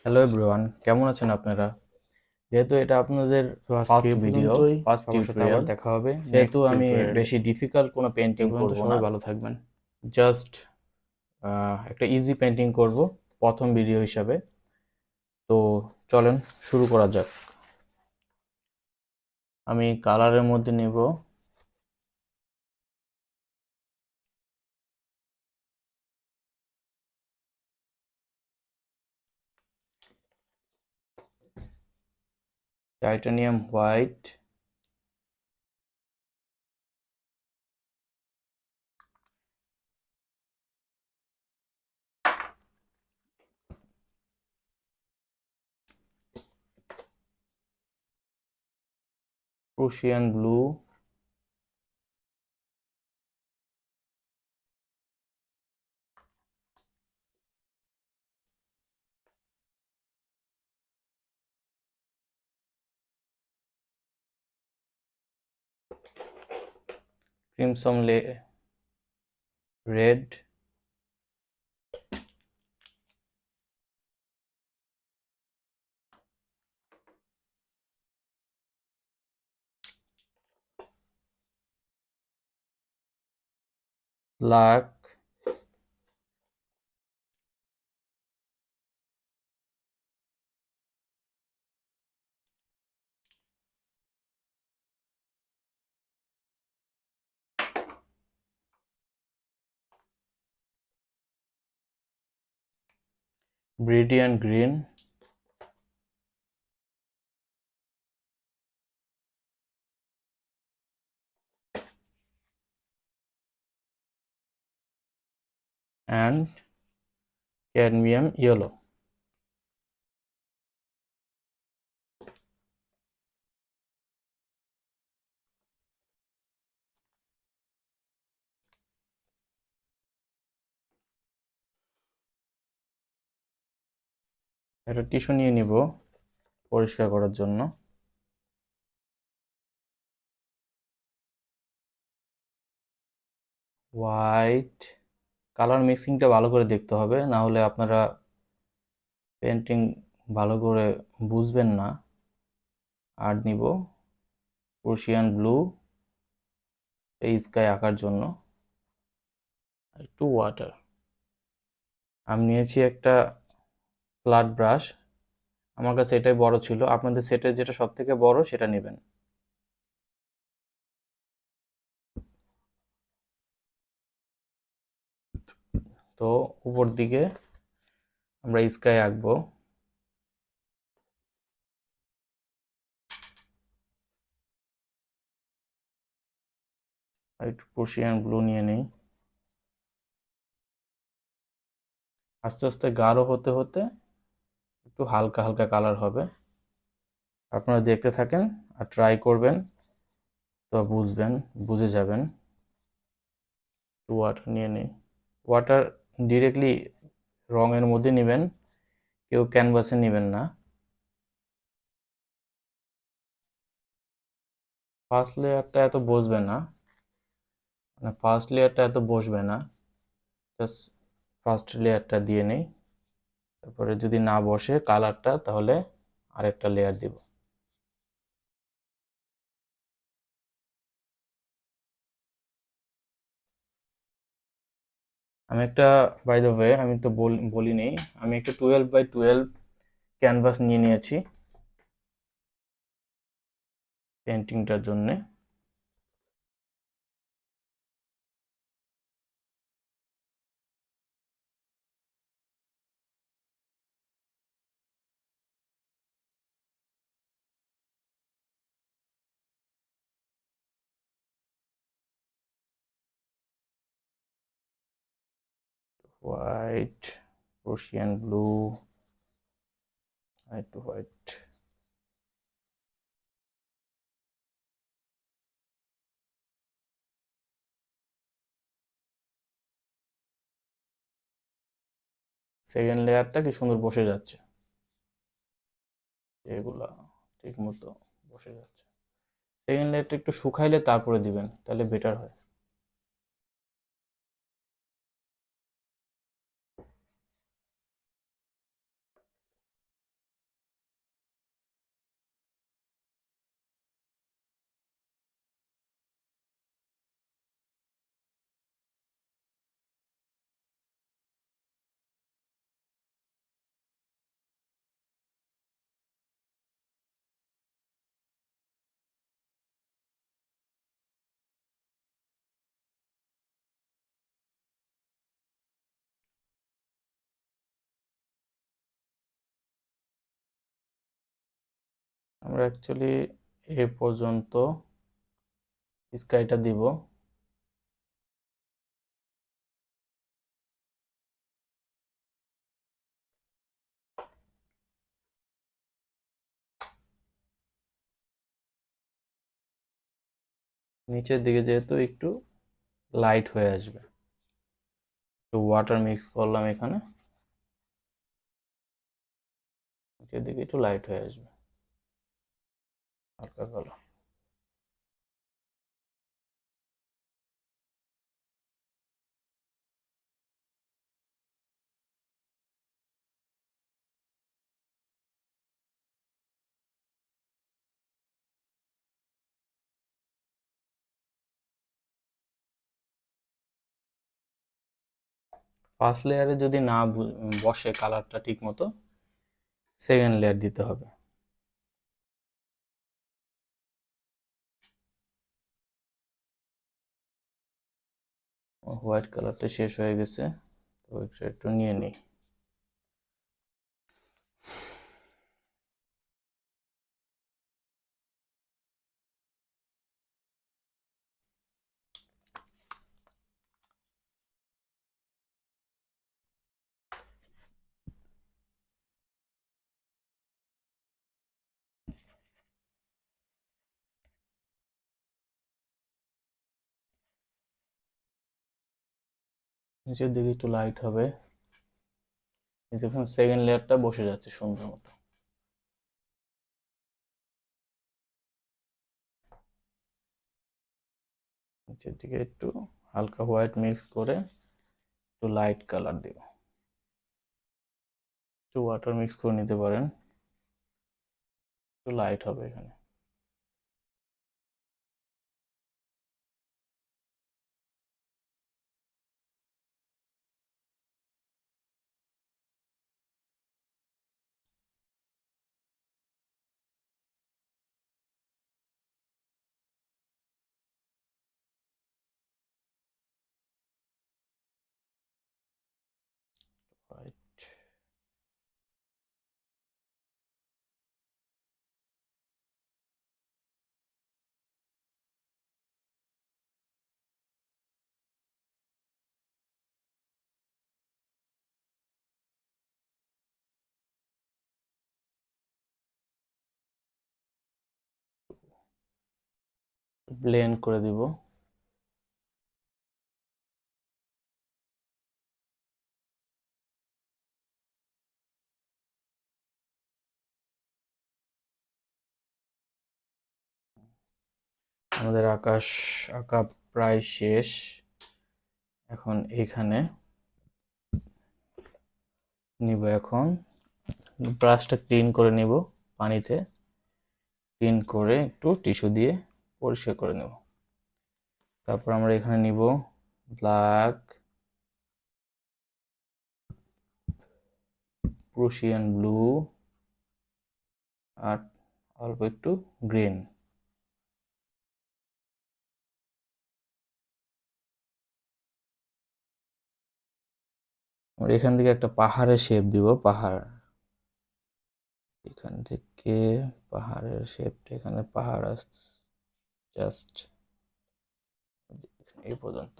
Hello everyone, কেমন আছেন আপনারা? যেহেতু এটা আপনাদের তো আজকে ফার্স্ট এই ভিডিও, পর্যন্তই। ফার্স্ট সবার সাথে আবার টিউটোরিয়াল, দেখা হবে সেহেতু নেক্সট আমি টিউটোরিয়ালে। বেশি ডিফিকাল্ট কোনো এই পেন্টিং পর্যন্ত করব না। সবাই ভালো থাকবেন। জাস্ট একটা ইজি পেন্টিং করব প্রথম ভিডিও হিসাবে। তো চলেন শুরু করা যাক। আমি কালারের মধ্যে নিব titanium white, Prussian blue, crimson red, black, brilliant green, and cadmium yellow. একটা টিস্যু নিয়ে নিব পরিষ্কার করার জন্য। হোয়াইট, কালার মিক্সিংটা ভালো করে দেখতে হবে, না হলে আপনারা পেন্টিং ভালো করে বুঝবেন না। আর নিব প্রুশিয়ান ব্লু, এই স্কাই আঁকার জন্য। একটু ওয়াটার। আমি নিয়েছি একটা ফ্ল্যাট ব্রাশ, আমার কাছে এটাই বড় ছিল, আপনাদের সেটের যেটা সব থেকে বড় সেটা নেবেন। তো উপর দিকে আমরা স্কাই আঁকবো। আর একটু প্রুশিয়ান ব্লু নিয়ে নিই। আস্তে আস্তে গাঢ় হতে হতে একটু হালকা হালকা কালার হবে। আপনারা দেখতে থাকেন আর ট্রাই করবেন, তো বুঝবেন, বুঝে যাবেন। একটু ওয়াটার নিয়ে নিই। ওয়াটার ডিরেক্টলি রঙের মধ্যে নেবেন, কেউ ক্যানভাসে নেবেন না। ফার্স্ট লেয়ারটা এত বসবে না, মানে ফার্স্ট লেয়ারটা এত বসবে না। জাস্ট ফার্স্ট লেয়ারটা দিয়ে নেই, তারপরে যদি না বসে কালারটা তাহলে আরেকটা লেয়ার দিব। আমি একটা, বাই দ্য ওয়ে আমি তো বলিনি, আমি একটা 12x12 ক্যানভাস নিয়ে নিয়েছি পেন্টিংটার জন্যে। হোয়াইট, রুশিয়ান ব্লু, একটু হোয়াইট। সেকেন্ড লেয়ারটা কি সুন্দর বসে যাচ্ছে, এগুলা ঠিক মতো বসে যাচ্ছে। সেকেন্ড লেয়ারটা একটু শুকাইলে তারপরে দিবেন, তাহলে বেটার হয়। আমরা অ্যাকচুয়ালি এ পর্যন্ত স্কাইটা দিব। নিচের দিকে যেহেতু একটু লাইট হয়ে আসবে, একটু ওয়াটার মিক্স করলাম এখানে, নিচের দিকে একটু লাইট হয়ে আসবে হালকা কালো। ফার্স্ট লেয়ারে যদি না বসে কালারটা ঠিক মতো, সেকেন্ড লেয়ার দিতে হবে। হোয়াইট কালারটা শেষ হয়ে গেছে, তো এটা একটু নিয়ে নিই। নিচের দিকে একটু লাইট হবে, দেখুন সেকেন্ড লেয়ারটা বসে যাচ্ছে সুন্দর মতো। নিচের দিকে একটু হালকা হোয়াইট মিক্স করে একটু লাইট কালার দিব, একটু ওয়াটার মিক্স করে নিতে পারেন, একটু লাইট হবে এখানে। হোয়াইট, ব্লেন্ড করে দিব। আমাদের আকাশ আঁকা প্রায় শেষ। এখন এখানে নিব, এখন ব্রাশটা ক্লিন করে নিব পানিতে, ক্লিন করে একটু টিস্যু দিয়ে পরিষ্কার করে নেব। তারপর আমরা এখানে নিব ব্ল্যাক, প্রুশিয়ান ব্লু, আর অল্প একটু গ্রিন। আমরা এখান থেকে একটা পাহাড়ের শেপ দিব, পাহাড়, এখান থেকে পাহাড়ের শেপটা, এখানে পাহাড় আসছে জাস্ট এই পর্যন্ত।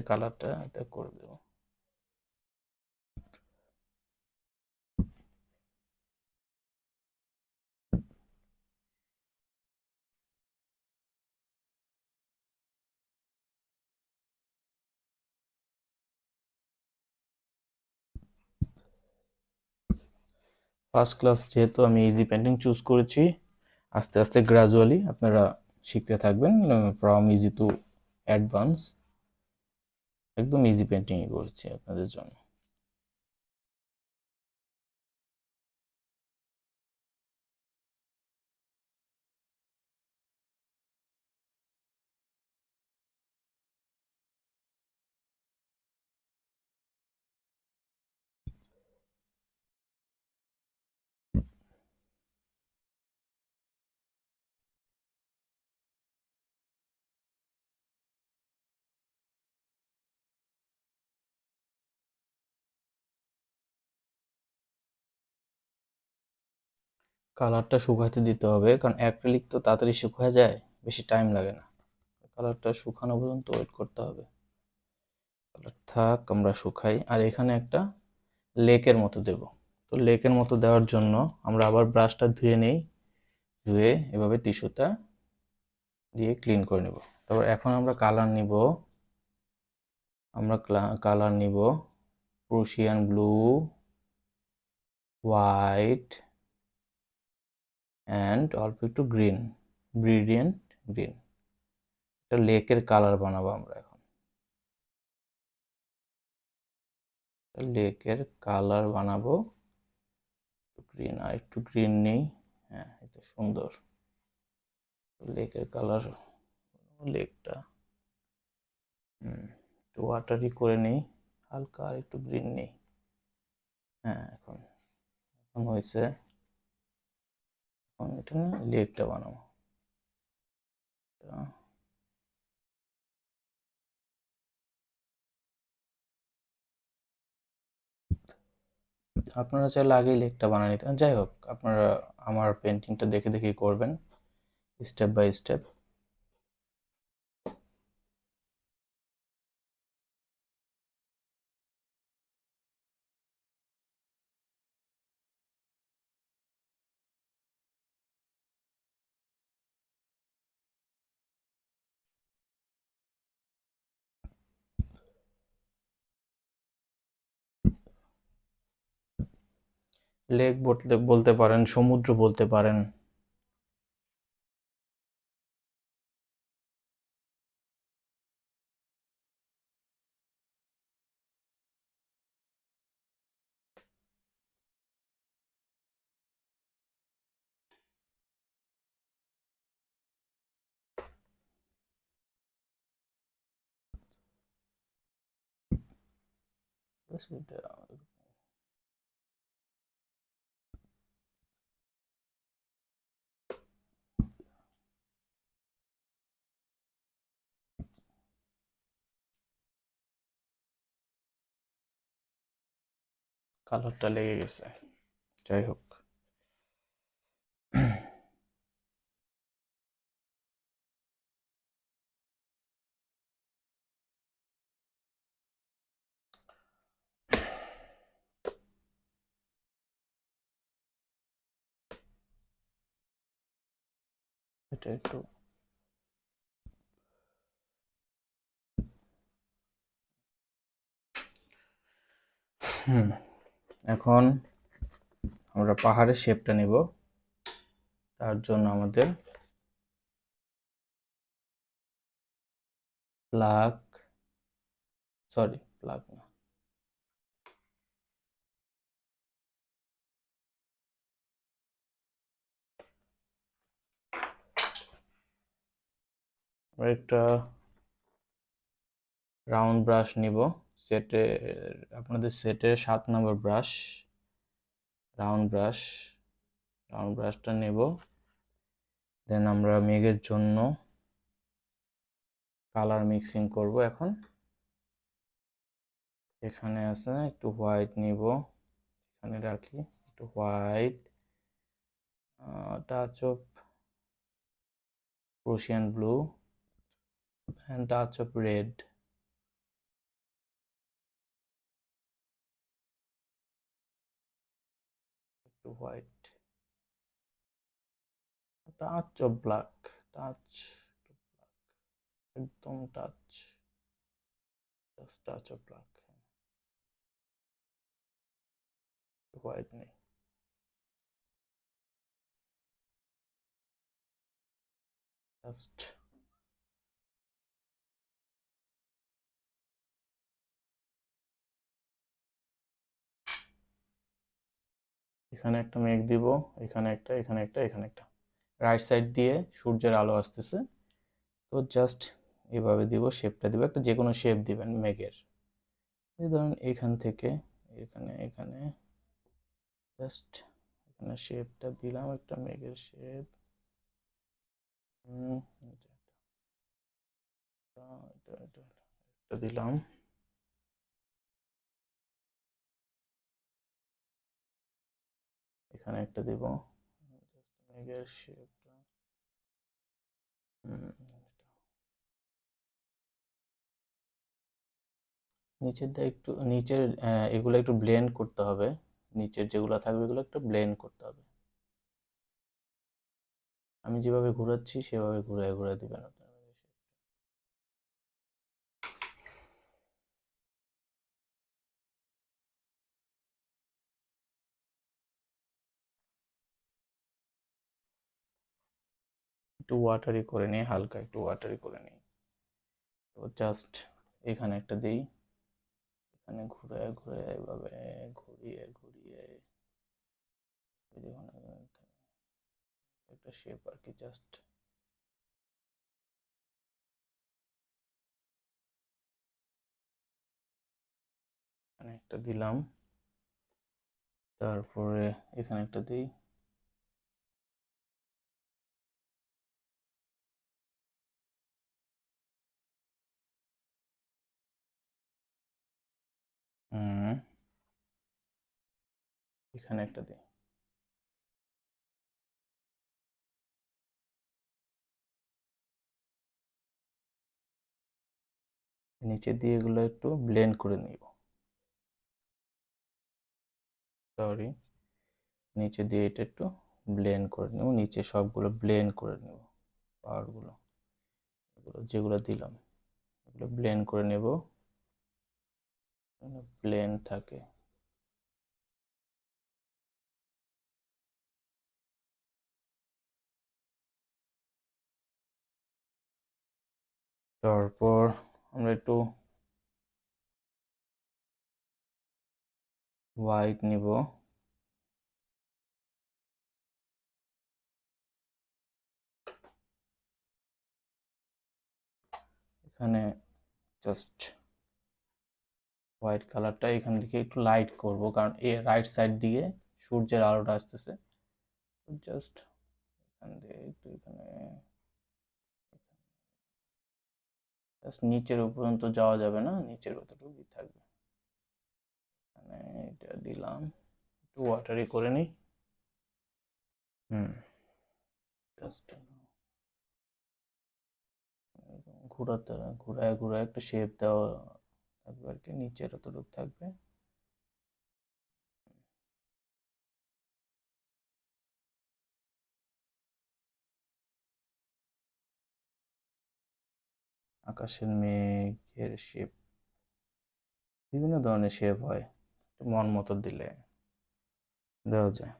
কালারটা এটা করে দেবো। ফার্স্ট ক্লাস যেহেতু আমি ইজি পেন্টিং চুজ করেছি, আস্তে আস্তে গ্রাজুয়ালি আপনারা শিখতে থাকবেন, ফ্রম ইজি টু অ্যাডভান্স, একদম ইজি পেন্টিংই করছি আপনাদের জন্য। কালারটা শুকাতে দিতে হবে, কারণ অ্যাক্রিলিক তো তাড়াতাড়ি শুকিয়ে যায়, বেশি টাইম লাগে না। কালারটা শুকানো পর্যন্ত ওয়েট করতে হবে। কালার থাক, আমরা শুকাই। আর এখানে একটা লেকের মতো দেব। তো লেকের মতো দেওয়ার জন্য আমরা আবার ব্রাশটা ধুয়ে নেই, ধুয়ে এভাবে টিস্যুটা দিয়ে ক্লিন করে নেব। তারপর এখন আমরা কালার নিব, প্রুশিয়ান ব্লু, হোয়াইট অ্যান্ড অল্প একটু গ্রিন, ব্রিলিয়েন্ট গ্রিন। এটা লেকের কালার বানাবো আমরা এখন। লেকের কালার বানাবো গ্রিন, আর একটু গ্রিন নেই। হ্যাঁ, এটা সুন্দর লেকের কালার। লেকটা একটু ওয়াটারি করে নেই, হালকা আর একটু গ্রিন নেই। হ্যাঁ, এখন এখন হয়েছে। এখন এটা না লেকটা বানাবো। আপনারা চাইলে আগেই লেকটা বানিয়ে নিতে, যাই হোক আপনারা আমার পেন্টিংটা দেখে দেখে করবেন স্টেপ বাই স্টেপ। লেক বলতে বলতে পারেন, সমুদ্র বলতে পারেন। কালারটা লেগে গেছে, যাই হোক। এটা একটু এখন আমরা পাহাড়ের শেপটা নিব। তার জন্য আমাদের প্লাগ, সরি প্লাগ না, আমরা একটা রাউন্ড ব্রাশ নিব। সেটে আপনাদের সেটের 7 নম্বর ব্রাশ, রাউন্ড ব্রাশটা নেব। দেন আমরা মেঘের জন্য কালার মিক্সিং করব। এখন এখানে আছে একটু হোয়াইট নিব, এখানে রাখি একটু white, touch of Prussian blue and touch of red. একটু white, touch of black, touch, একদম touch, just touch of black. White নেই, জাস্ট এখানে একটা মেঘ দিব, এখানে একটা, এখানে একটা, এখানে একটা। রাইট সাইড দিয়ে সূর্যের আলো আসতেছে, তো জাস্ট এভাবে দিব, শেপটা দিব, একটা যে কোনো শেপ দিবেন মেঘের। এই ধরুন এখান থেকে এখানে, এখানে জাস্ট এখানে শেপটা দিলাম, একটা মেঘের শেপ। এটা দিলাম। এখানে একটা দিব, মেঘের শেপটা নিচের দিকে একটু নিচের এগুলো একটু ব্লেন্ড করতে হবে, নিচের যেগুলো থাকবে এগুলো একটু ব্লেন্ড করতে হবে। আমি যেভাবে ঘোরাচ্ছি সেভাবে ঘুরে ঘুরে দিবেন আপনারা। একটু ওয়াটারি করে নিই, হালকা একটু ওয়াটারি করে নিই। তো জাস্ট এখানে একটা দিই, এখানে ঘুরে ঘুরে এভাবে ঘুরিয়ে ঘুরিয়ে একটা শেপ আর কি, জাস্ট এখানে একটা দিলাম, তারপরে এখানে একটা দিই, এখানে একটা দিই। নিচে দিয়ে এগুলো একটু ব্লেন্ড করে নিব, সরি, নিচে দিয়ে এটা একটু ব্লেন্ড করে নেব, নিচে সবগুলো ব্লেন্ড করে নেব, পাহাড়গুলো এগুলো যেগুলো দিলাম এগুলো ব্লেন্ড করে নেব, প্লেন থাকে। তারপর আমরা একটু হোয়াইট নিব, এখানে জাস্ট হোয়াইট কালারটা এখান থেকে একটু লাইট করব, কারণ এ রাইট সাইড দিয়ে সূর্যের আলোটা আসতেছে। জাস্ট এখান দিয়ে একটু এখানে জাস্ট নিচের পর্যন্ত যাওয়া যাবে না, নিচের কতটুকুই থাকবে। এখানে এটা দিলাম, একটু ওয়াটারি করে নিই। জাস্ট ঘোরাতে ঘুরায় ঘুরায় একটা শেপ দেওয়া থাকবে আর কি, নিচের অতটুকু থাকবে। আকাশের মেঘের শেপ, বিভিন্ন ধরনের শেপ হয়, মন মতো দিলে দেওয়া যায়।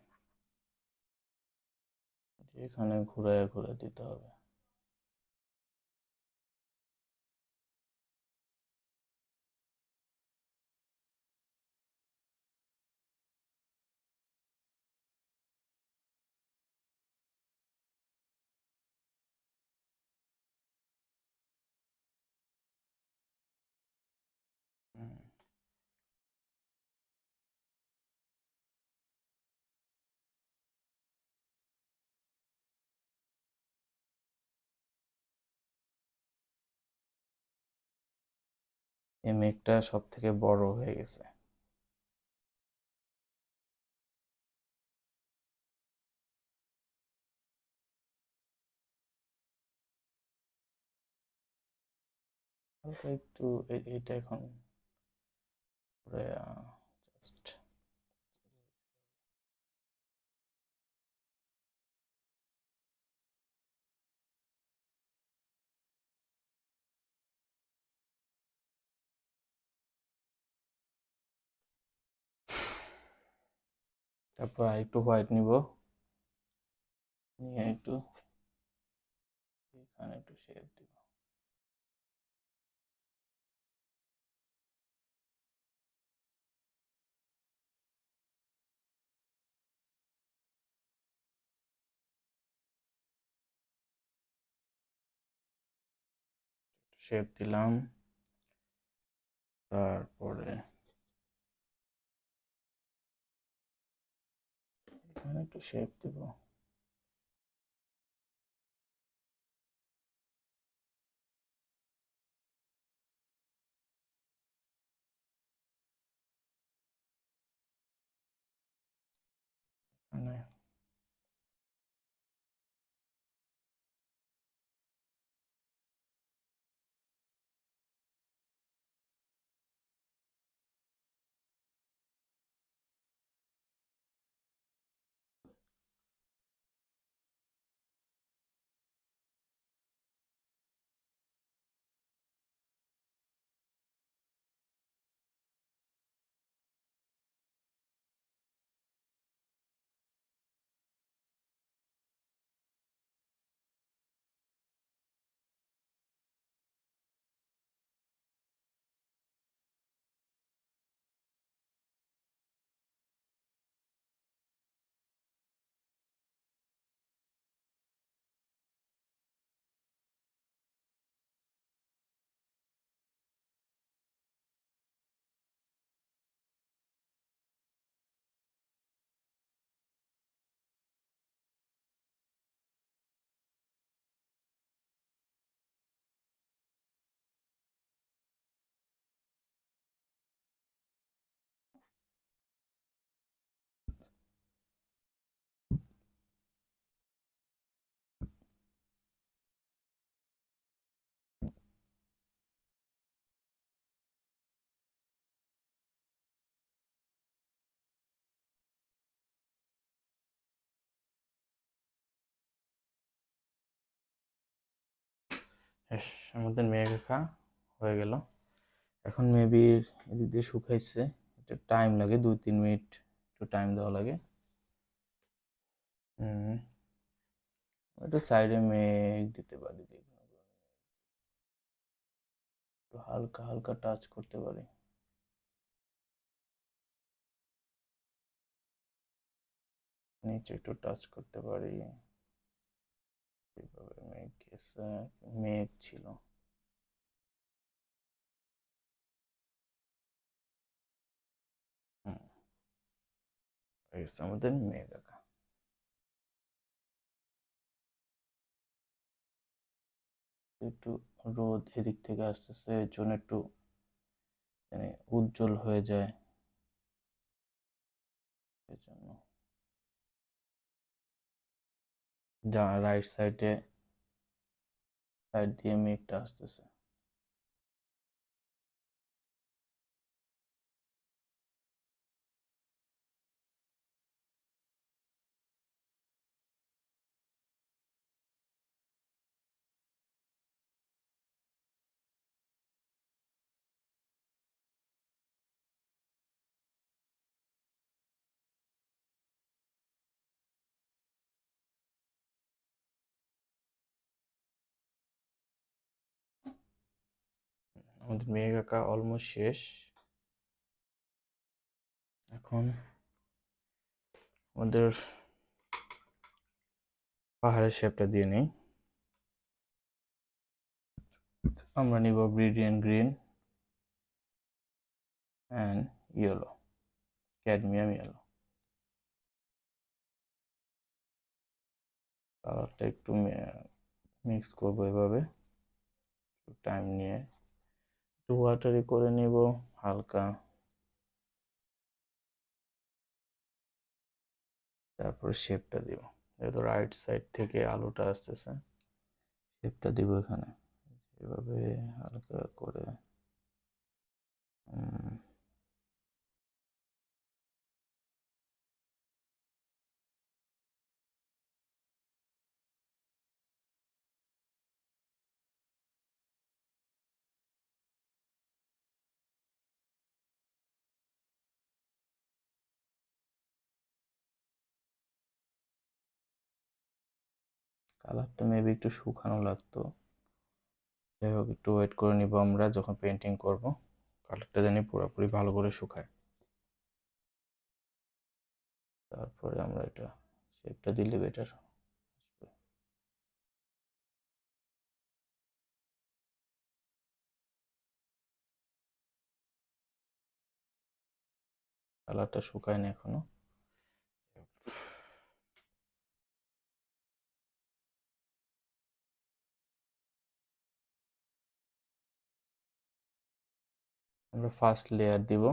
এখানে ঘুরে ঘুরে দিতে হবে। এই মেঘটা সব থেকে বড় হয়ে গেছে। হালকা একটু এইটা এখন জাস্ট তারপর একটু হোয়াইট নিব, নিয়ে একটু এখানে একটু শেপ দিব। শেপ দিলাম, তারপরে এখানে একটু শেপ দিব। এখানে বেশ, আমাদের মেঘ আঁকা হয়ে গেল। এখন মেবি এদিক দিয়ে শুকাইছে, এটা টাইম লাগে 2-3 মিনিট, একটু টাইম দেওয়া লাগে। এটা সাইডে মেঘ দিতে পারি, একটু হালকা হালকা টাচ করতে পারি। নিচে একটু টাচ করতে পারি। এইভাবে মেঘ গেছে, মেঘ ছিল। আমাদের মেঘ আঁকা। একটু রোদ এদিক থেকে আসতেছে, এর জন্য একটু মানে উজ্জ্বল হয়ে যায়, এর জন্য যা রাইট সাইড দিয়ে মেঘটা আসতেছে। আমাদের মেঘ আঁকা অলমোস্ট শেষ। এখন আমাদের পাহাড়ের শেপটা দিয়ে নেই। আমরা নিব gradient green and yellow, cadmium yellow. কালারটা একটু মিক্স করবো এভাবে, একটু টাইম নিয়ে একটু ওয়াটারি করে নিব হালকা। তারপরে শেপটা দিব, যেহেতু রাইট সাইড থেকে আলোটা আসতেছে, শেপটা দিব এখানে এভাবে হালকা করে। কালারটা মেবি একটু শুকানো লাগতো, যাই হোক একটু ওয়েট করে নিব আমরা যখন পেন্টিং করব, কালারটা জানি পুরোপুরি ভালো করে শুকায়, তারপরে আমরা এটা শেপটা দিলে বেটার আসবে। কালারটা শুকায় না এখনো। আমরা ফার্স্ট লেয়ার দিব,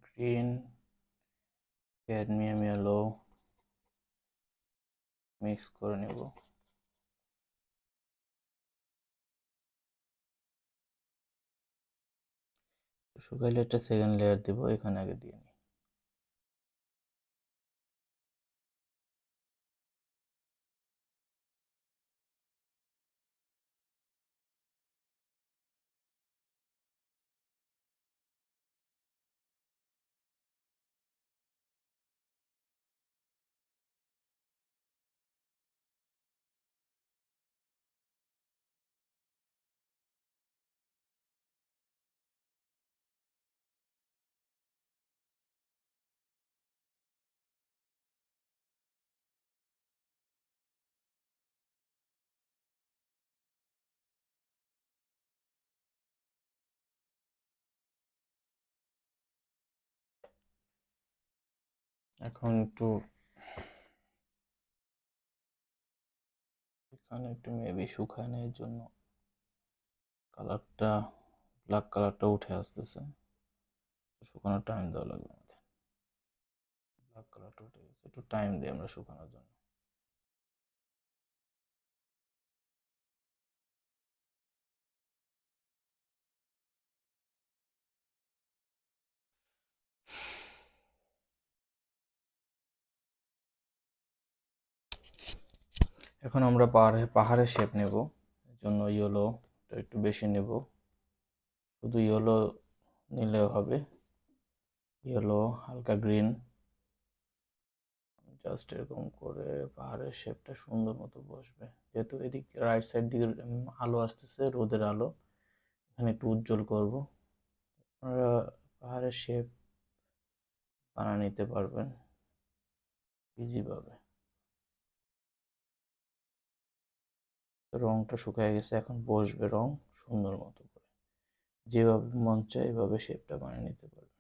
গ্রিন ক্যাডমিয়াম ইয়েলো মিক্স করে নেব। শুকাইলে একটা সেকেন্ড লেয়ার দিব, এখানে আগে দিয়ে নিই। এখন একটু এখানে একটু মেবি শুকায় না, এর জন্য কালারটা ব্ল্যাক কালারটা উঠে আসতেছে, শুকানোর টাইম দেওয়া লাগবে আমাদের। ব্ল্যাক কালারটা উঠে গেছে, একটু টাইম দিই আমরা শুকানোর জন্য। এখন আমরা পাহাড়ের শেপ নেব, এর জন্য ইয়েলোটা একটু বেশি নেব। শুধু ইয়েলো নিলেও হবে, ইয়েলো হালকা গ্রিন, জাস্ট এরকম করে পাহাড়ের শেপটা সুন্দর মতো বসবে। যেহেতু এদিক রাইট সাইড দিকে আলো আসতেছে, রোদের আলো, এখানে একটু উজ্জ্বল করব। আপনারা পাহাড়ের শেপ বানিয়ে নিতে পারবেন ইজিভাবে। রংটা শুকিয়ে গেছে, এখন বসবে রং সুন্দর মতো করে, যেভাবে মন চায় এভাবে শেপটা বানিয়ে নিতে পারবেন।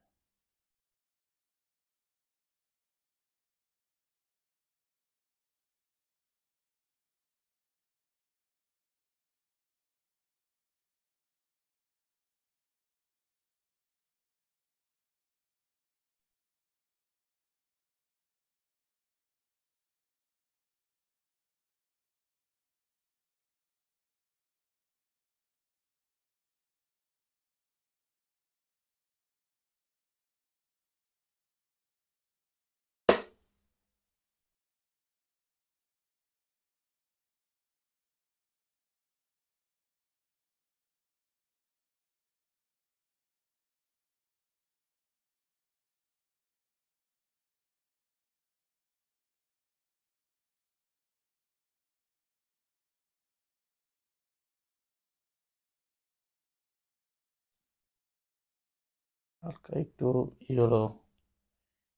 হালকা একটু ইয়েলো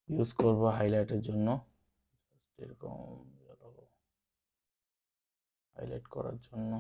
ইউজ করবো হাইলাইটের জন্য, এরকম ইয়েলো হাইলাইট করার জন্য।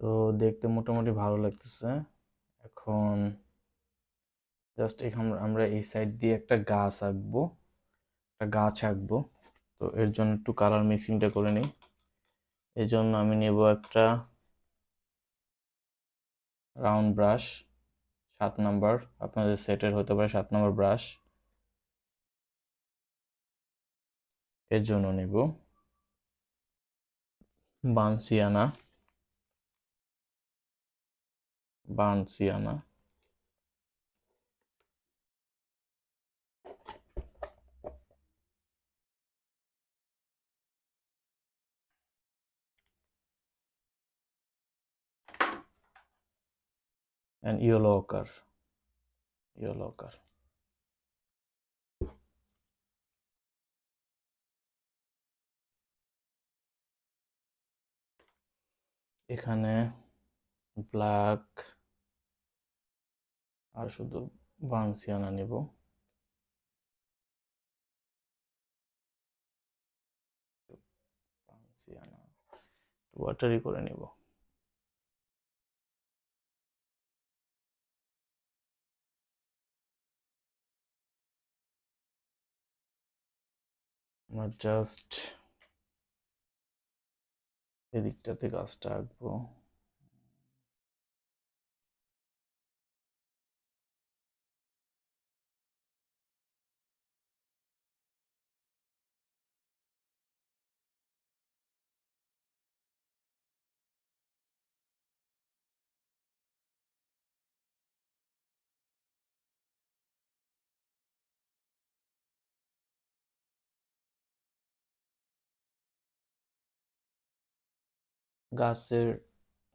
তো দেখতে মোটামুটি ভালো লাগতেছে। এখন জাস্ট এখানে আমরা এই সাইড দিয়ে একটা গাছ আঁকবো, একটা গাছ আঁকবো। তো এর জন্য একটু কালার মিক্সিংটা করে নিই। এই জন্য আমি নেব একটা রাউন্ড ব্রাশ, 7 নাম্বার, আপনাদের সেটের হতে পারে 7 নাম্বার ব্রাশ। এর জন্য নেব burnt sienna, burnt sienna. And yellow ochre, yellow ochre. এখানে ব্ল্যাক আর শুধু বানসিয়ানা নেব। বানসিয়ানা ওয়াটারি করে নেব। আমরা জাস্ট এদিকটাতে গাছটা আঁকবো। গাছের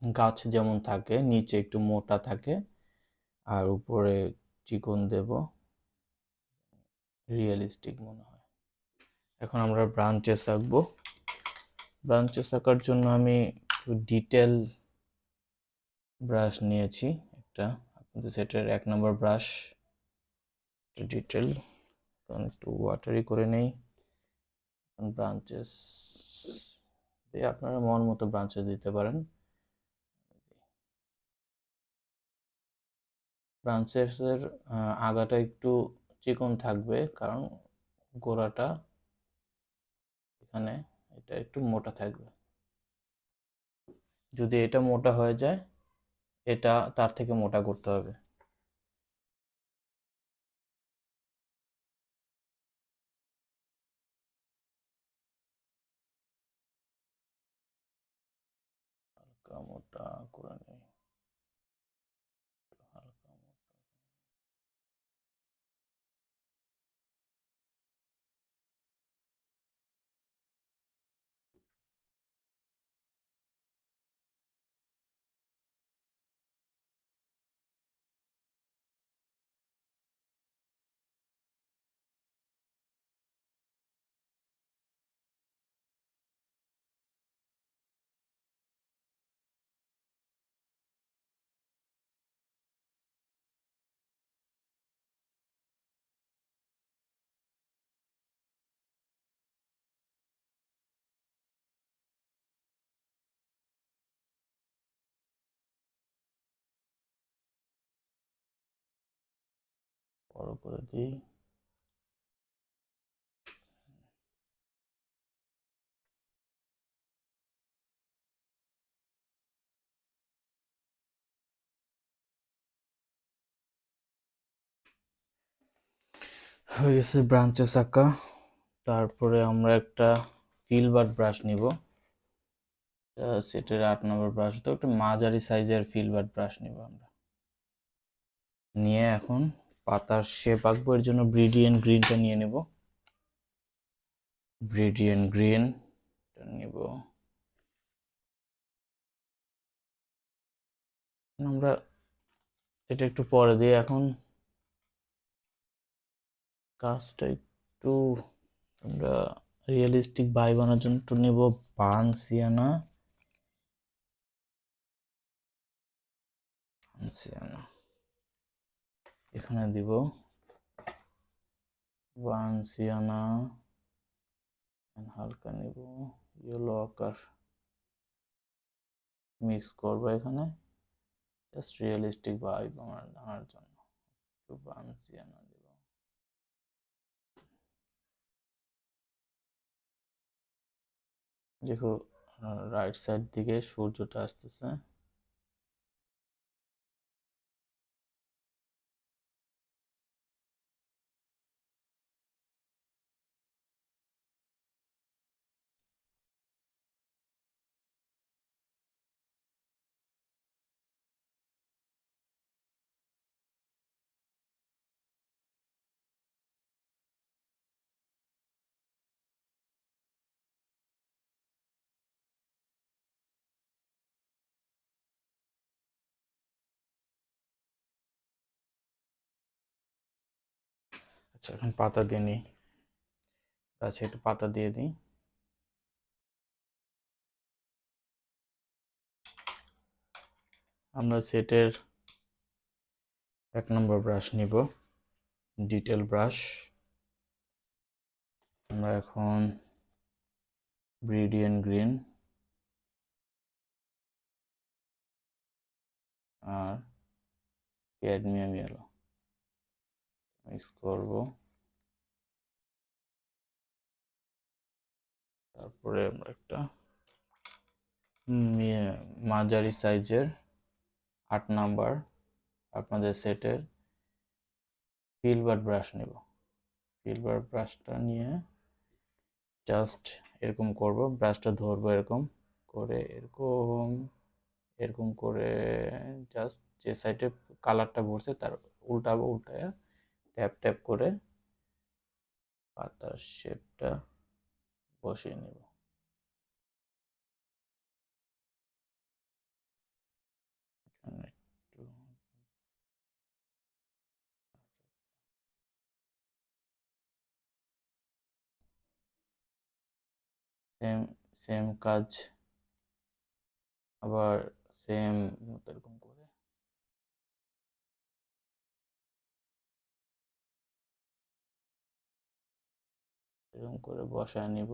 গাছ যেমন থাকে নিচে একটু মোটা থাকে আর উপরে চিকন দেব, রিয়েলিস্টিক মনে হয়। এখন আমরা ব্রাঞ্চেস আঁকবো। ব্রাঞ্চেস আঁকার জন্য আমি ডিটেল ব্রাশ নিয়েছি একটা, আপনাদের সেটের 1 নম্বর ব্রাশ, ডিটেল একটু ওয়াটারি করে নেই। ব্রাঞ্চেস দিয়ে আপনারা মন মতো ব্রাঞ্চেস দিতে পারেন। ব্রাঞ্চেসের আগাটা একটু চিকন থাকবে কারণ গোড়াটা এখানে এটা একটু মোটা থাকবে। যদি এটা মোটা হয়ে যায় এটা তার থেকে মোটা করতে হবে। হালকা মোটা করে নেই, হালকা মোটা। বড় করে দিই। হয়ে গেছে ব্রাঞ্চেস আঁকা। তারপরে আমরা একটা ফিলবার্ড ব্রাশ নিব, সেটের 8 নম্বর ব্রাশ, তো একটা মাঝারি সাইজের ফিলবার্ড ব্রাশ নিব আমরা। নিয়ে এখন পাতার শেপ আঁকবো, এর জন্য ব্রিডিয়ান গ্রিনটা নিয়ে নেব। ব্রিডিয়ান গ্রিন নিব আমরা, এটা একটু পরে দিয়ে এখন কাজটা একটু আমরা রিয়েলিস্টিক ভাইব আনার জন্য একটু নেব বার্ন সিয়ানা। এখানে দিব বার্ন সিয়ানা, হালকা নেব ইয়েলো আকার, মিক্স করবো এখানে জাস্ট রিয়েলিস্টিক ভাইব আনার জন্য একটু বার্ন সিয়ানা দেব। দেখো রাইট সাইড দিকে সূর্যটা আসতেছে। আচ্ছা এখন পাতা দিয়ে নিই, গাছে একটু পাতা দিয়ে দিই। আমরা সেটের 1 নম্বর ব্রাশ নিব, ডিটেল ব্রাশ। আমরা এখন ব্রিডিয়ান গ্রিন আর ক্যাডমিয়াম ইয়েলো মিক্স করব। তারপরে আমরা একটা মাঝারি সাইজের 8 নাম্বার আপনাদের সেটের ফিলবার্ড ব্রাশ নেব। ফিলবার্ড ব্রাশটা নিয়ে জাস্ট এরকম করব, ব্রাশটা ধরবো এরকম করে, এরকম এরকম করে জাস্ট যে সাইডে কালারটা ভরছে তার উল্টাবো, উল্টায় ট্যাপ ট্যাপ করে পাতার শেপটা বসিয়ে নেব। সেম সেম কাজ আবার সেম এরকম করে বসায় নিব।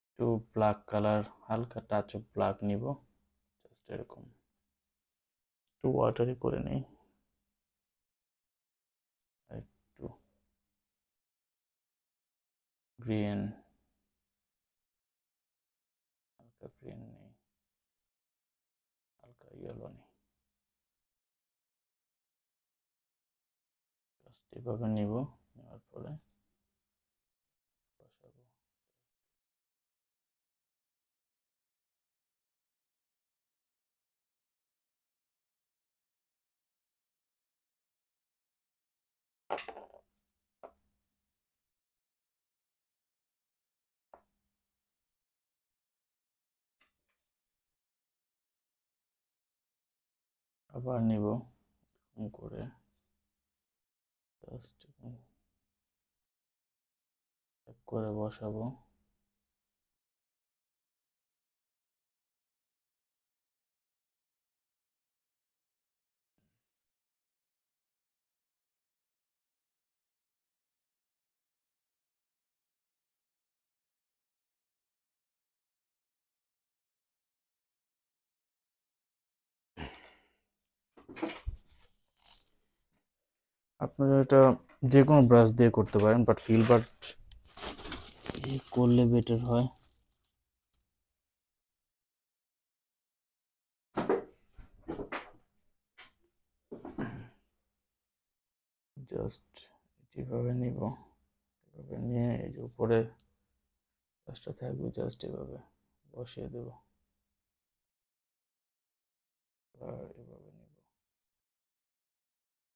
একটু ব্ল্যাক কালার, হালকা টাচ অফ ব্ল্যাক নিব, জাস্ট এরকম একটু ওয়াটারি করে নিই, একটু গ্রিন, হালকা গ্রিন নেই, হালকা ইয়েলো নেই, জাস্ট এভাবে নিব, নেওয়ার পরে বসাবো। আবার নিব এরকম করে, জাস্ট করে বসাবো। আপনারা এটা যে কোনো ব্রাশ দিয়ে করতে পারেন, বাট ফিলবার্ট করলে বেটার হয়। জাস্ট যেভাবে নিব, এভাবে নিয়ে এই যে উপরে ব্রাশটা থাকবে, জাস্ট এভাবে বসিয়ে দেব, আর এভাবে নিব,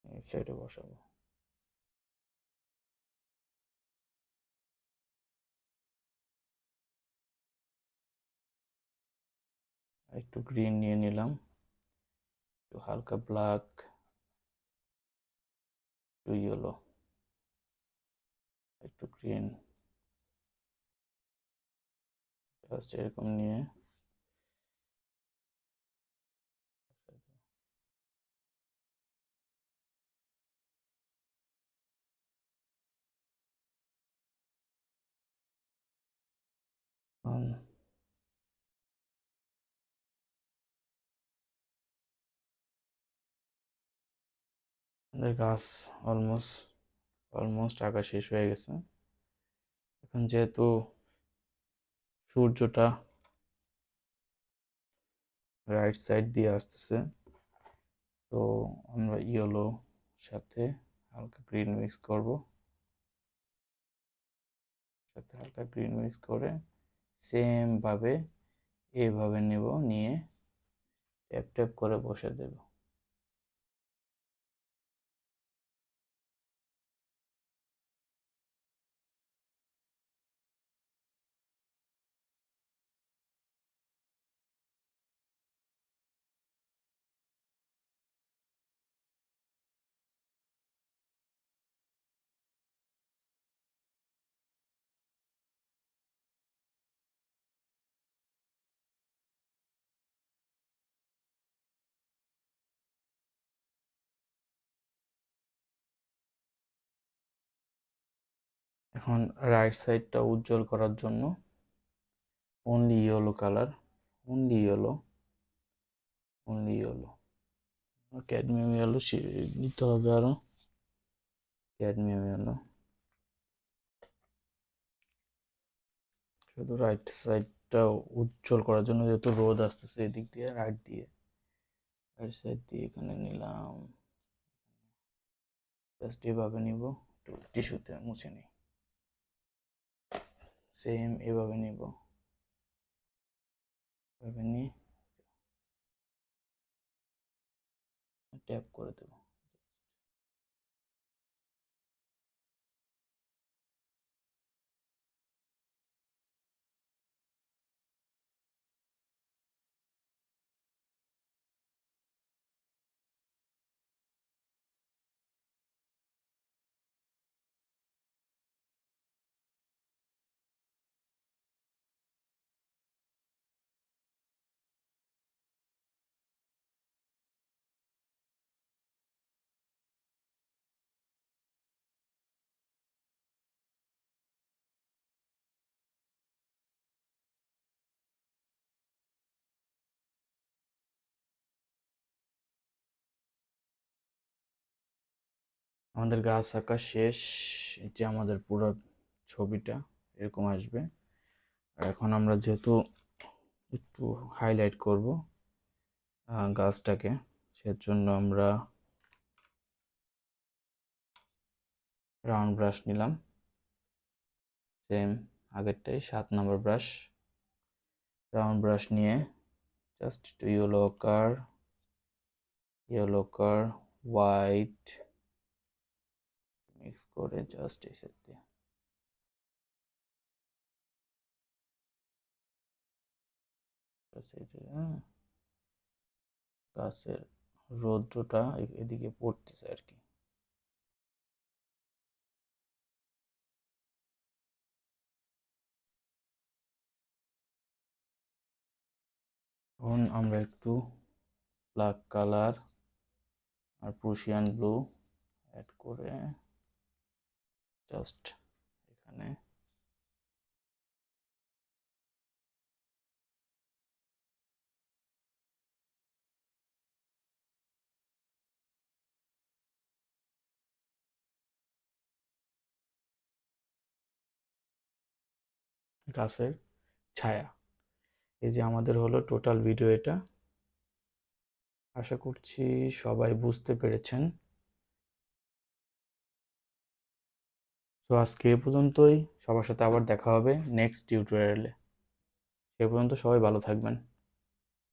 এই সাইডে বসাবো। একটু গ্রিন নিয়ে নিলাম, একটু হালকা ব্ল্যাক, একটু ইয়েলো, একটু গ্রিন, জাস্ট এরকম নিয়ে আমাদের গাছ অলমোস্ট আঁকা শেষ হয়ে গেছে। এখন যেহেতু সূর্যটা রাইট সাইড দিয়ে আসতেছে, তো আমরা ইয়েলো সাথে হালকা গ্রিন মিক্স করব, সাথে হালকা গ্রিন মিক্স করে সেম ভাবে এইভাবে নেব, নিয়ে ট্যাপ ট্যাপ করে বসে দেব। এখন রাইট সাইডটা উজ্জ্বল করার জন্য only yellow colour, only yellow, only yellow, cadmium yellow নিতে হবে, আরো ক্যাডমিয়াম ইয়েলো, শুধু রাইট সাইডটা উজ্জ্বল করার জন্য, যেহেতু রোদ আসতেছে এদিক দিয়ে, রাইট সাইড দিয়ে এখানে নিলাম, জাস্ট এভাবে নিব, একটু টিস্যুতে মুছে নিই, সেম এভাবে নিব, এভাবে নিয়ে ট্যাপ করে দেব। আমাদের গাছ আঁকা শেষ। এই যে আমাদের পুরো ছবিটা এরকম আসবে। আর এখন আমরা যেহেতু একটু হাইলাইট করব গাছটাকে, সেজন্য আমরা রাউন্ড ব্রাশ নিলাম, সেম আগেরটাই 7 নম্বর ব্রাশ। রাউন্ড ব্রাশ নিয়ে জাস্ট একটু ইয়েলো কার হোয়াইট মিক্স করে জাস্ট এসে দিয়ে গাছের রৌদ্রটা এদিকে পড়তেছে আর কি। এখন আমরা একটু ব্ল্যাক কালার আর প্রুশিয়ান ব্লু অ্যাড করে জাস্ট এখানে গাছের ছায়া। এই যে আমাদের হলো টোটাল ভিডিও এটা। আশা করছি সবাই বুঝতে পেরেছেন। তো আজকে এ পর্যন্তই। সবার সাথে আবার দেখা হবে নেক্সট টিউটোরিয়ালে। সে পর্যন্ত সবাই ভালো থাকবেন।